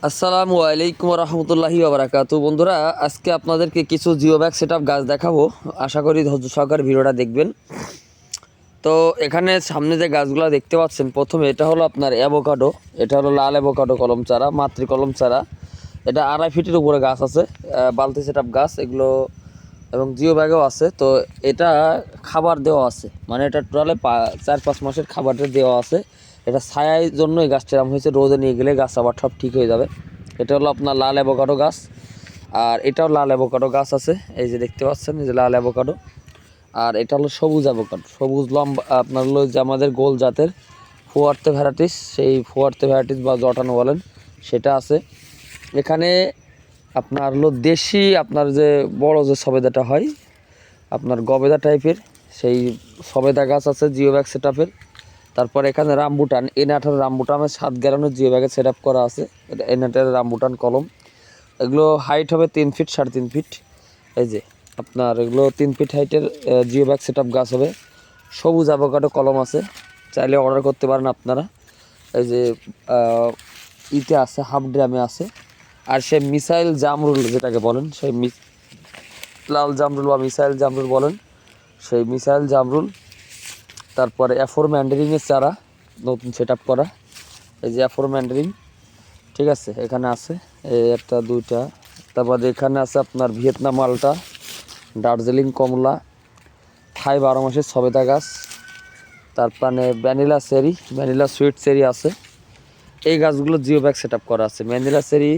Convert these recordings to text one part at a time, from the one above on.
আসসালামু আলাইকুম রহমতুল্লাহি ওবারাকাতু। বন্ধুরা, আজকে আপনাদেরকে কিছু জিও ব্যাগ সেটআপ গাছ দেখাবো। আশা করি ধৈর্য সহকারে ভিডিওটা দেখবেন। তো এখানে সামনে যে গাছগুলো দেখতে পাচ্ছেন, প্রথমে এটা হলো আপনার অ্যাভোকাডো। এটা হলো লাল অ্যাভোকাডো কলম চারা, মাতৃ কলম চারা। এটা 2.5 ফিটের উপরে গাছ আছে, বালতি সেটআপ গাছ এগুলো, এবং জিও ব্যাগও আছে। তো এটা খাবার দেওয়া আছে, মানে এটা টোটালে 4-5 মাসের খাবারটা দেওয়া আছে। এটা ছায়ার জন্য এই গাছটা এরকম হয়েছে, রোদে নিয়ে গেলে গাছ আবার সব ঠিক হয়ে যাবে। এটা হলো আপনার লাল অ্যাভোকাডো গাছ, আর এটাও লাল অ্যাভোকাডো গাছ আছে, এই যে দেখতে পাচ্ছেন, এই যে লাল অ্যাভোকাডো। আর এটা হলো সবুজ অ্যাভোকাডো, সবুজ লম্বা, আপনার হলো যে আমাদের গোল জাতের ফুয়ার্তে ভ্যারাইটিস, সেই ফুয়ার্তে ভ্যারাইটিস বা জটানো বলেন, সেটা আছে এখানে। আপনার হলো দেশি, আপনার যে বড় যে সবেদাটা হয়, আপনার গবেদা টাইপের, সেই সবেদা গাছ আছে জিও ব্যাগ সেটআপের। তারপর এখানে রামবুটান, এনাটার রামবুটানের 7 গ্যারানের জিও ব্যাগে সেট আপ করা আছে। এটা এনাটার রামবুটান কলম, এগুলো হাইট হবে 3 ফিট 3.5 ফিট। এই যে আপনার এগুলো 3 ফিট হাইটের জিও ব্যাগ সেট আপ গাছ হবে। সবুজ অ্যাভোকাডো কলম আছে, চাইলে অর্ডার করতে পারেন আপনারা। এই যে ইতে আছে, হাফ ড্রামে আছে। আর সে মিসাইল জামরুল যেটাকে বলেন, সেই লাল জামরুল বা মিসাইল জামরুল বলেন, সেই মিসাইল জামরুল। তারপরে অ্যাফোর ম্যান্ডারিংয়ের চারা নতুন সেট আপ করা, এই যে অ্যাফোর ম্যান্ডারিং, ঠিক আছে, এখানে আছে এই একটা দুইটা। তারপরে এখানে আছে আপনার ভিয়েতনাম মালটা, দার্জিলিং কমলা, থাই 12 মাসের সবেদা গাছ। তারপরে vanilla cherry, vanilla sweet cherry আছে। এই গাছগুলো জিও ব্যাগ সেট আপ করা আছে, ভ্যানিলা চেরি,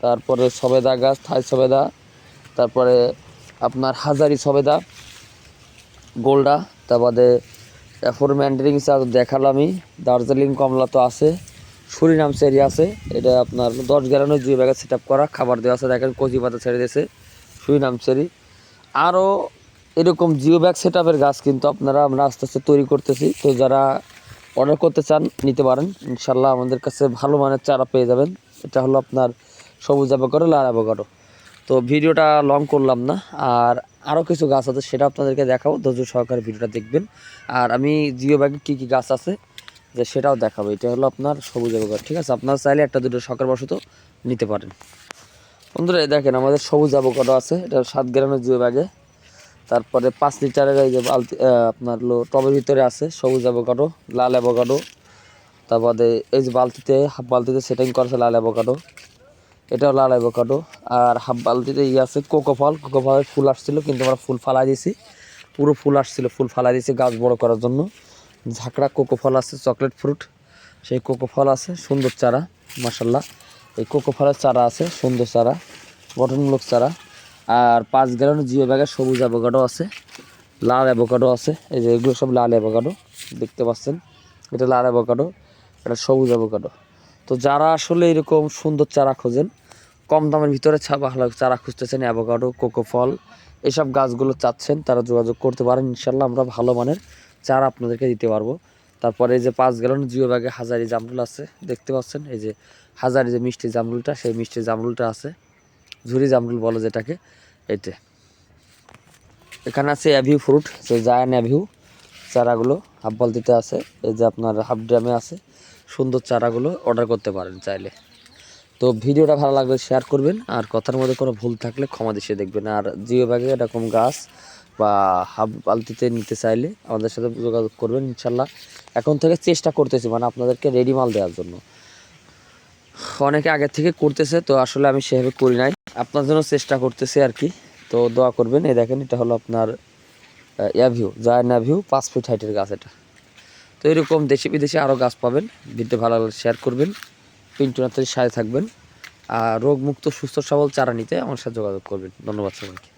তারপরে সবেদা গাছ, থাই সবেদা, তারপরে আপনার হাজারি সবেদা গোল্ডা, তারপরে অ্যাফোর ম্যান্ডারিং চা দেখালামই, দার্জিলিং কমলা তো আছে, সুরিনাম চেরি আছে। এটা আপনার 10 গ্যালনের জিও ব্যাগে সেট আপ করা, খাবার দেওয়া আছে, দেখেন কচি পাতা ছেড়ে দিয়েছে, সুরিনাম চেরি। আরও এরকম জিও ব্যাগ সেট আপের গাছ কিন্তু আমরা আস্তে আস্তে তৈরি করতেছি। তো যারা অর্ডার করতে চান নিতে পারেন, ইনশাল্লাহ আমাদের কাছে ভালো মানের চারা পেয়ে যাবেন। এটা হলো আপনার সবুজ অ্যাভোকাডো, লাল অ্যাভোকাডো। তো ভিডিওটা লং করলাম না, আর আরও কিছু গাছ আছে সেটা আপনাদেরকে দেখাবো, ধৈর্য সহকারে ভিডিওটা দেখবেন। আর আমি জিও ব্যাগে কী কী গাছ আছে যে সেটাও দেখাবো। এটা হলো আপনার সবুজ অ্যাভোকাডো, ঠিক আছে, আপনারা চাইলে একটা দুটো শখের বশত নিতে পারেন। বন্ধুরা দেখেন, আমাদের সবুজ অ্যাভোকাডো আছে, এটা 7 গ্রামের জিও ব্যাগে। তারপরে 5 লিটারের এই যে বালতি, আপনার হলো টবের ভিতরে আছে সবুজ অ্যাভোকাডো, লাল অ্যাভোকাডো। তারপরে এই যে বালতিতে, হাফ বালতিতে সেটিং করেছে লাল অ্যাভোকাডো, এটাও লাল অ্যাভোকাডো। আর হাফ বালতিতে আছে কোকো ফল, কোকো ফলের ফুল আসছিলো কিন্তু আমরা ফুল ফালাই দিয়েছি, পুরো ফুল আসছিলো, ফুল ফালাই দিয়েছি গাছ বড় করার জন্য। ঝাঁকড়া কোকো ফল আছে, চকলেট ফ্রুট, সেই কোকো ফল আছে, সুন্দর চারা মাশাল্লাহ। এই কোকো ফলের চারা আছে, সুন্দর চারা, গঠনমূলক চারা। আর 5 গ্যালনের জিও ব্যাগের সবুজ অ্যাভোকাডো আছে, লাল অ্যাভোকাডো আছে। এই যে এগুলো সব লাল অ্যাভোকাডো দেখতে পাচ্ছেন, এটা লাল অ্যাভোকাডো, এটা সবুজ অ্যাভোকাডো। তো যারা আসলে এরকম সুন্দর চারা খোঁজেন, কম দামের ভিতরে ভালো চারা খুঁজতেছেন, অ্যাভোকাডো, কোকো ফল, এসব গাছগুলো চাচ্ছেন, তারা যোগাযোগ করতে পারেন। ইনশাল্লাহ আমরা ভালো মানের চারা আপনাদেরকে দিতে পারবো। তারপরে এই যে 5 গ্যালন জিও ব্যাগে হাজারি জামরুল আছে, দেখতে পাচ্ছেন, এই যে হাজারি যে মিষ্টি জামরুলটা, সেই মিষ্টি জামরুলটা আছে, ঝুরি জামরুল বলে যেটাকে, এটা। এখানে আছে অ্যাভিউ ফ্রুট, যে জায়ান অ্যাভিউ চারাগুলো হাফ বালতিতে আছে, এই যে আপনার হাফ ড্রামে আছে, সুন্দর চারাগুলো অর্ডার করতে পারেন চাইলে। তো ভিডিওটা ভালো লাগলে শেয়ার করবেন, আর কথার মধ্যে কোনো ভুল থাকলে ক্ষমা দৃষ্টিতে দেখবেন। আর জিও ব্যাগে এরকম গাছ বা হাফ বালতিতে নিতে চাইলে আমাদের সাথে যোগাযোগ করবেন, ইনশাল্লাহ এখন থেকে চেষ্টা করতেছি মানে আপনাদেরকে রেডি মাল দেওয়ার জন্য। অনেকে আগের থেকে করতেছে, তো আসলে আমি সেভাবে করি নাই, আপনার জন্য চেষ্টা করতেছি আর কি। তো দোয়া করবেন। এই দেখেন, এটা হলো আপনার অ্যাভিউ, জায়ান্ট অ্যাভিউ, 5 ফিট হাইটের গাছ এটা। তো এরকম দেশি বিদেশি আরও গাছ পাবেন। ভিডিও ভালো লাগলে শেয়ার করবেন, পিন্টু নার্সারির সাথে থাকবেন। আর রোগমুক্ত সুস্থ সবল চারা নিতে আমার সাথে যোগাযোগ করবেন। ধন্যবাদ সবাইকে।